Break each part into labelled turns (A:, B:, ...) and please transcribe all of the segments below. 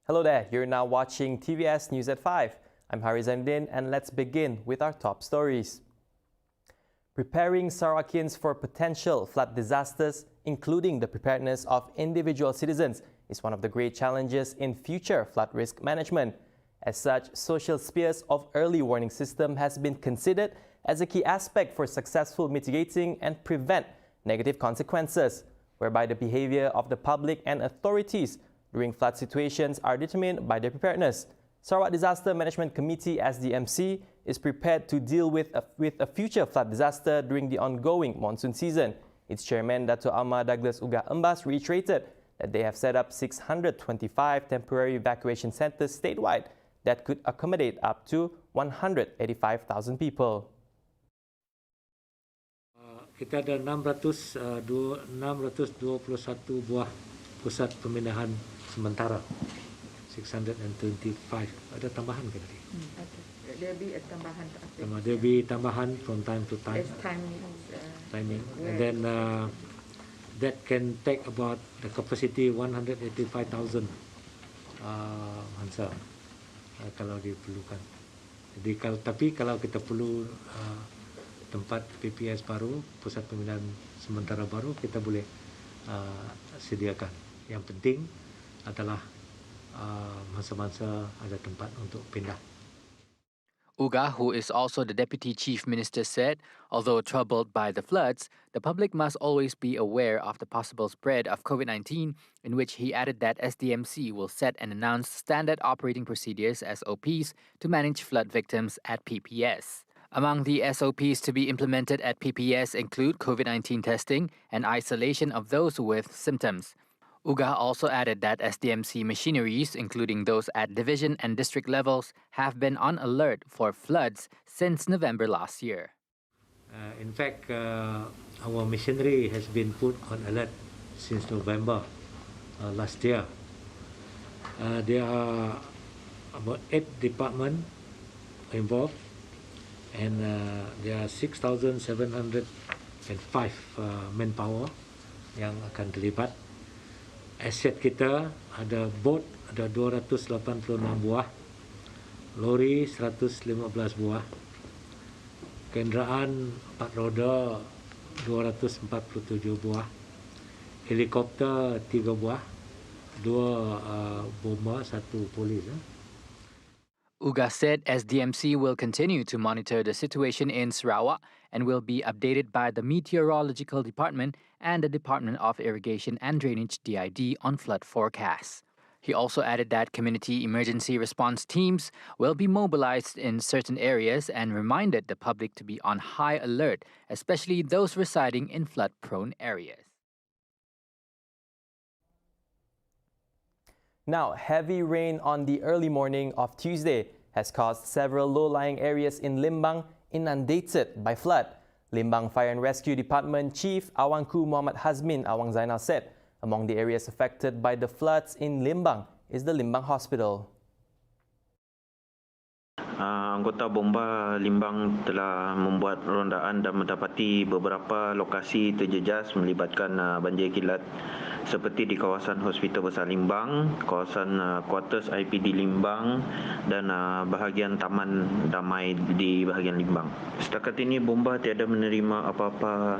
A: Hello there, you're now watching TVS News at 5. I'm Hari Zainuddin and let's begin with our top stories. Preparing Sarawakians for potential flood disasters, including the preparedness of individual citizens, is one of the great challenges in future flood risk management. As such, social spheres of early warning system has been considered as a key aspect for successful mitigating and prevent negative consequences, whereby the behavior of the public and authorities during flood situations are determined by their preparedness. Sarawak Disaster Management Committee (SDMC) is prepared to deal with a future flood disaster during the ongoing monsoon season. Its chairman, Dato' Amar Douglas Ugah Embas, reiterated that they have set up 625 temporary evacuation centres statewide that could accommodate up to 185,000 people.
B: Kita ada 621 buah pusat pemindahan sementara. 625. Ada tambahan ke tadi?
C: There will be a tambahan.
B: There will be tambahan from time to time.
C: As
B: timing. And then that can take about the capacity 185,000 Hansa kalau diperlukan. Jadi kalau kita perlu tempat PPS baru, pusat pemindahan sementara baru, kita boleh sediakan. Yang penting adalah masa-masa ada tempat untuk pindah.
D: Ugah, who is also the Deputy Chief Minister, said, although troubled by the floods, the public must always be aware of the possible spread of COVID-19, in which he added that SDMC will set and announce standard operating procedures (SOPs) to manage flood victims at PPS. Among the SOPs to be implemented at PPS include COVID-19 testing and isolation of those with symptoms. Ugah also added that SDMC machineries, including those at division and district levels, have been on alert for floods since November last year.
B: In fact, our machinery has been put on alert since November last year. There are about 8 departments involved, and there are 6,705 manpower yang akan terlibat. Aset kita ada boat ada 286 buah, lori 115 buah, kenderaan 4 roda 247 buah, helikopter 3 buah, 2 bomba, 1 polis.
D: Ugah said SDMC will continue to monitor the situation in Sarawak and will be updated by the Meteorological Department and the Department of Irrigation and Drainage (DID) on flood forecasts. He also added that community emergency response teams will be mobilized in certain areas and reminded the public to be on high alert, especially those residing in flood-prone areas.
A: Now, heavy rain on the early morning of Tuesday has caused several low-lying areas in Limbang inundated by flood. Limbang Fire and Rescue Department Chief Awangku Muhammad Hazmin Awang Zainal said among the areas affected by the floods in Limbang is the Limbang Hospital.
E: Anggota bomba Limbang telah membuat rondaan dan mendapati beberapa lokasi terjejas melibatkan banjir kilat seperti di kawasan Hospital Besar Limbang, kawasan Kuartus IPD Limbang dan bahagian Taman Damai di bahagian Limbang. Setakat ini bomba tiada menerima apa-apa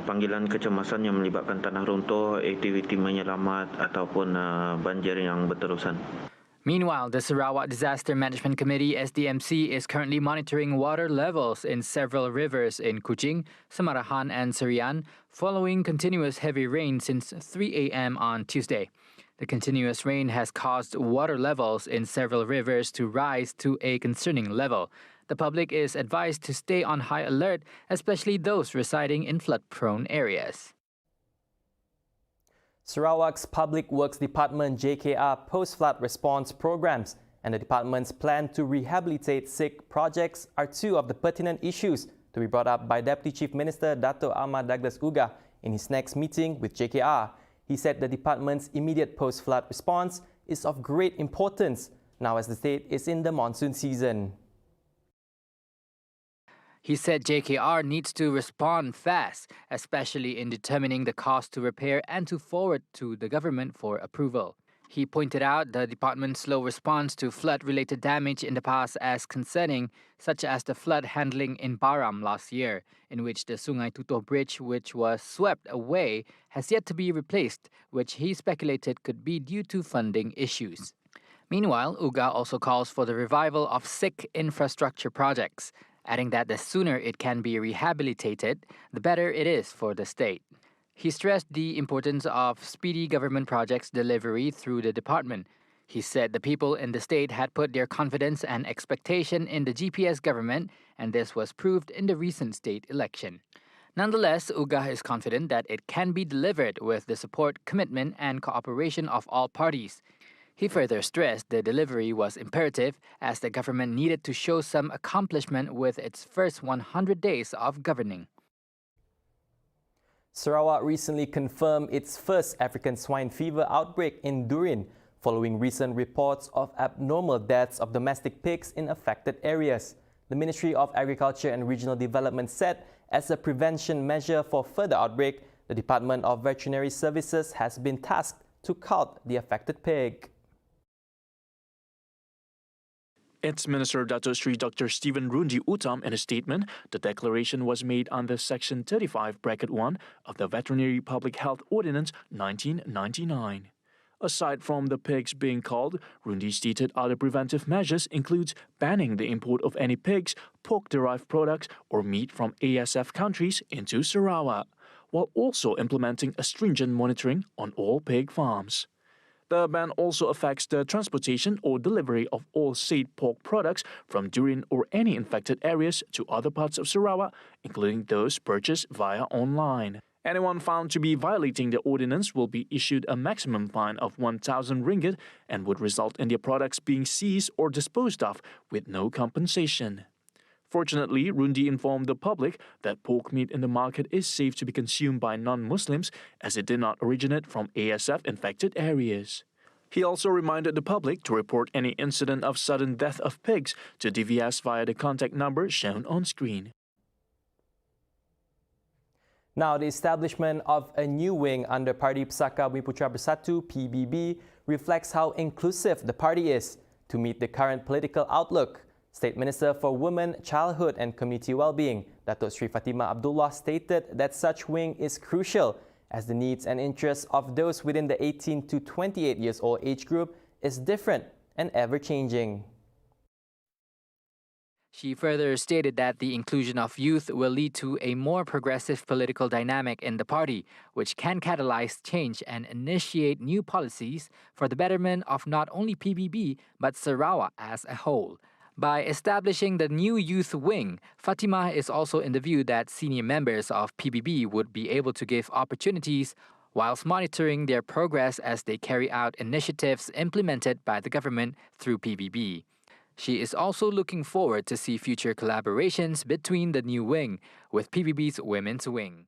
E: panggilan kecemasan yang melibatkan tanah runtuh, aktiviti menyelamat ataupun banjir yang berterusan.
D: Meanwhile, the Sarawak Disaster Management Committee (SDMC) is currently monitoring water levels in several rivers in Kuching, Samarahan and Serian following continuous heavy rain since 3 a.m. on Tuesday. The continuous rain has caused water levels in several rivers to rise to a concerning level. The public is advised to stay on high alert, especially those residing in flood-prone areas.
A: Sarawak's Public Works Department (JKR) post-flood response programs and the department's plan to rehabilitate sick projects are two of the pertinent issues to be brought up by Deputy Chief Minister Dato' Amar Douglas Ugah in his next meeting with JKR. He said the department's immediate post-flood response is of great importance now as the state is in the monsoon season.
D: He said JKR needs to respond fast, especially in determining the cost to repair and to forward to the government for approval. He pointed out the department's slow response to flood-related damage in the past as concerning, such as the flood handling in Baram last year, in which the Sungai Tutoh Bridge, which was swept away, has yet to be replaced, which he speculated could be due to funding issues. Meanwhile, UGA also calls for the revival of sick infrastructure projects, adding that the sooner it can be rehabilitated, the better it is for the state. He stressed the importance of speedy government projects delivery through the department. He said the people in the state had put their confidence and expectation in the GPS government, and this was proved in the recent state election. Nonetheless, UGA is confident that it can be delivered with the support, commitment, and cooperation of all parties. He further stressed the delivery was imperative as the government needed to show some accomplishment with its first 100 days of governing.
A: Sarawak recently confirmed its first African swine fever outbreak in Durin, following recent reports of abnormal deaths of domestic pigs in affected areas. The Ministry of Agriculture and Regional Development said, as a prevention measure for further outbreak, the Department of Veterinary Services has been tasked to cull the affected pig.
F: Its Minister Dato Sri Dr. Stephen Rundi Uttam in a statement, the declaration was made under Section 35(1) of the Veterinary Public Health Ordinance 1999. Aside from the pigs being culled, Rundi stated other preventive measures includes banning the import of any pigs, pork-derived products or meat from ASF countries into Sarawak, while also implementing a stringent monitoring on all pig farms. The ban also affects the transportation or delivery of all said pork products from Durin or any infected areas to other parts of Sarawak, including those purchased via online. Anyone found to be violating the ordinance will be issued a maximum fine of 1,000 ringgit and would result in their products being seized or disposed of with no compensation. Fortunately, Rundi informed the public that pork meat in the market is safe to be consumed by non-Muslims as it did not originate from ASF-infected areas. He also reminded the public to report any incident of sudden death of pigs to TVS via the contact number shown on screen.
A: Now, the establishment of a new wing under Parti Pusaka Bumi Putra Bersatu (PBB) reflects how inclusive the party is to meet the current political outlook. State Minister for Women, Childhood and Community Wellbeing, Dato Sri FATIMAH Abdullah, stated that such wing is crucial as the needs and interests of those within the 18 to 28 years old age group is different and ever-changing.
D: She further stated that the inclusion of youth will lead to a more progressive political dynamic in the party, which can catalyze change and initiate new policies for the betterment of not only PBB but Sarawak as a whole. By establishing the new youth wing, FATIMAH is also in the view that senior members of PBB would be able to give opportunities whilst monitoring their progress as they carry out initiatives implemented by the government through PBB. She is also looking forward to see future collaborations between the new wing with PBB's Women's Wing.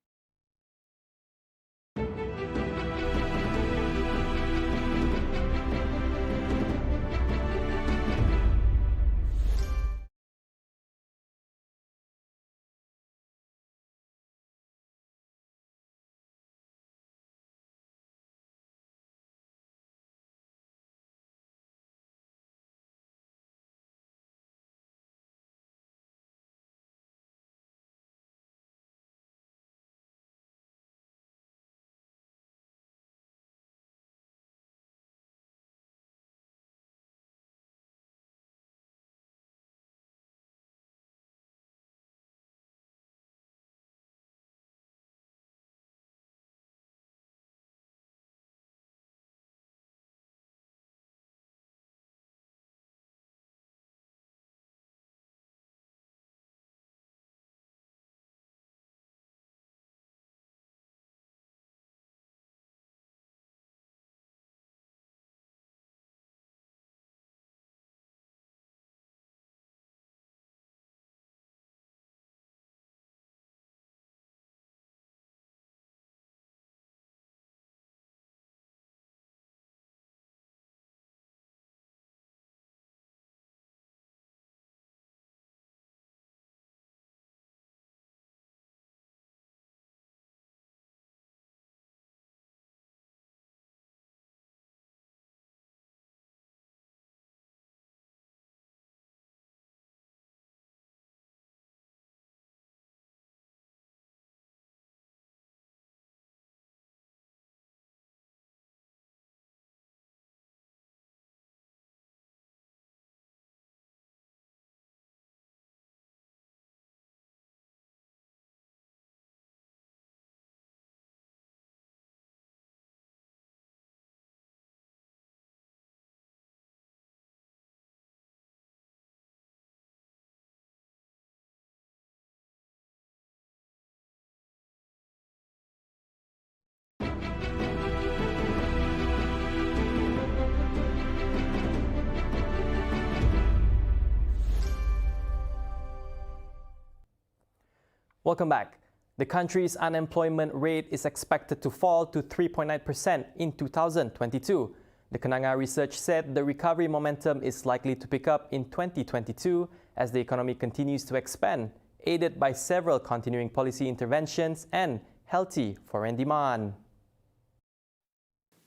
A: Welcome back. The country's unemployment rate is expected to fall to 3.9% in 2022. The Kenanga research said the recovery momentum is likely to pick up in 2022 as the economy continues to expand, aided by several continuing policy interventions and healthy foreign demand.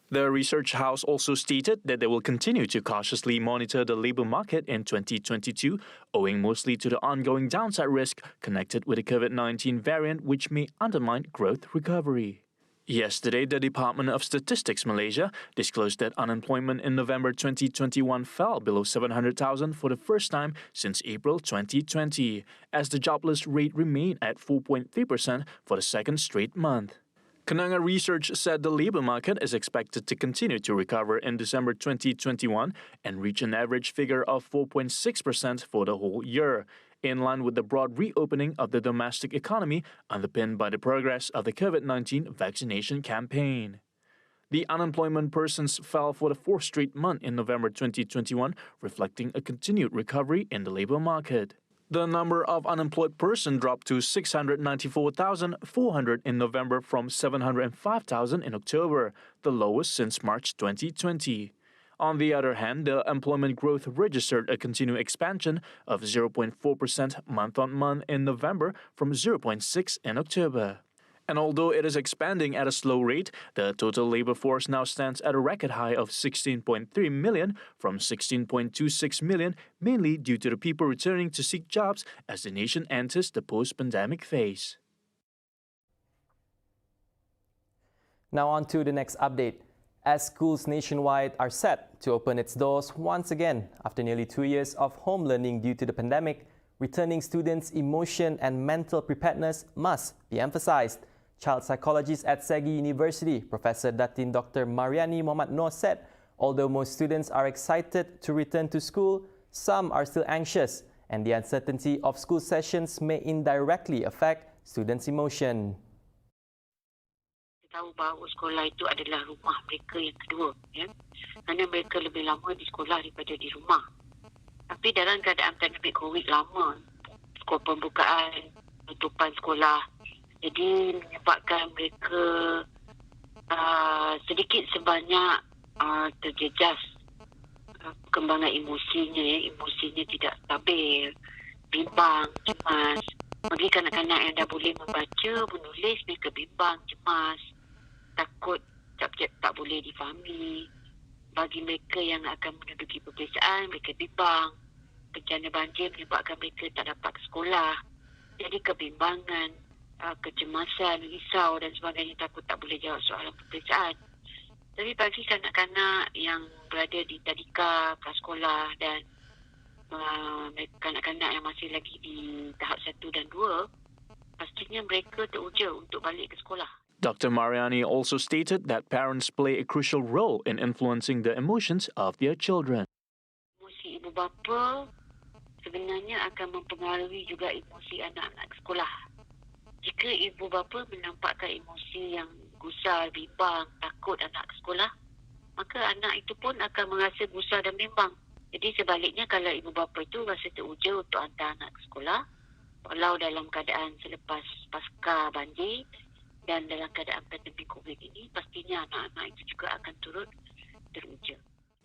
F: The research house also stated that they will continue to cautiously monitor the labor market in 2022, owing mostly to the ongoing downside risk connected with the COVID-19 variant, which may undermine growth recovery. Yesterday, the Department of Statistics Malaysia disclosed that unemployment in November 2021 fell below 700,000 for the first time since April 2020, as the jobless rate remained at 4.3% for the second straight month. Kenanga research said the labor market is expected to continue to recover in December 2021 and reach an average figure of 4.6% for the whole year, in line with the broad reopening of the domestic economy underpinned by the progress of the COVID-19 vaccination campaign. The unemployment persons fell for the fourth straight month in November 2021, reflecting a continued recovery in the labor market. The number of unemployed persons dropped to 694,400 in November from 705,000 in October, the lowest since March 2020. On the other hand, the employment growth registered a continued expansion of 0.4% month-on-month in November from 0.6% in October. And although it is expanding at a slow rate, the total labor force now stands at a record high of 16.3 million from 16.26 million, mainly due to the people returning to seek jobs as the nation enters the post-pandemic phase.
A: Now on to the next update. As schools nationwide are set to open its doors once again after nearly 2 years of home learning due to the pandemic, returning students' emotion and mental preparedness must be emphasized. Child psychologist at Segi University, Professor Datin Dr. Mariani Muhammad Noor said, although most students are excited to return to school, some are still anxious, and the uncertainty of school sessions may indirectly affect students' emotion.
G: Tahu bahawa sekolah itu adalah rumah mereka yang kedua, ya. Kerana mereka lebih lama di sekolah daripada di rumah. Tapi dalam keadaan pandemik COVID lama, skor pembukaan, tutupan sekolah, jadi menyebabkan mereka sedikit sebanyak terjejas perkembangan emosinya, ya. Emosinya tidak stabil, bimbang, cemas. Bagi kanak-kanak yang dah boleh membaca, menulis, mereka bimbang, cemas, takut subjek tak boleh difahami. Bagi mereka yang akan menduduki peperiksaan, mereka bimbang. Bencana banjir menyebabkan mereka tak dapat ke sekolah. Jadi kebimbangan, kecemasan, risau dan sebagainya, takut tak boleh jawab soalan peperiksaan. Tapi bagi kanak-kanak yang berada di tadika, prasekolah dan kanak-kanak yang masih lagi di tahap 1 dan 2, pastinya mereka teruja untuk balik ke sekolah.
F: Dr. Mariani also stated that parents play a crucial role in influencing the emotions of their children.
G: Emosi ibu bapa sebenarnya akan mempengaruhi juga emosi anak-anak sekolah. Jika ibu bapa menampakkan emosi yang gusar, bimbang, takut anak ke sekolah, maka anak itu pun akan merasa gusar dan bimbang. Jadi sebaliknya, kalau ibu bapa itu rasa teruja untuk hantar anak ke sekolah, walau dalam keadaan selepas pasca banjir dan dalam keadaan pandemik COVID ini, pastinya anak-anak itu juga akan turut teruja.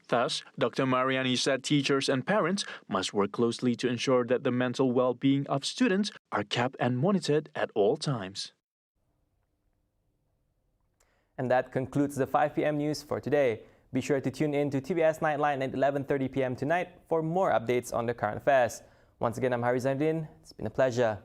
F: Thus, Dr. Mariani said teachers and parents must work closely to ensure that the mental well-being of students are kept and monitored at all times.
A: And that concludes the 5 p.m. news for today. Be sure to tune in to TVS Nightline at 11:30 p.m. tonight for more updates on the current affairs. Once again, I'm Harry Zainuddin. It's been a pleasure.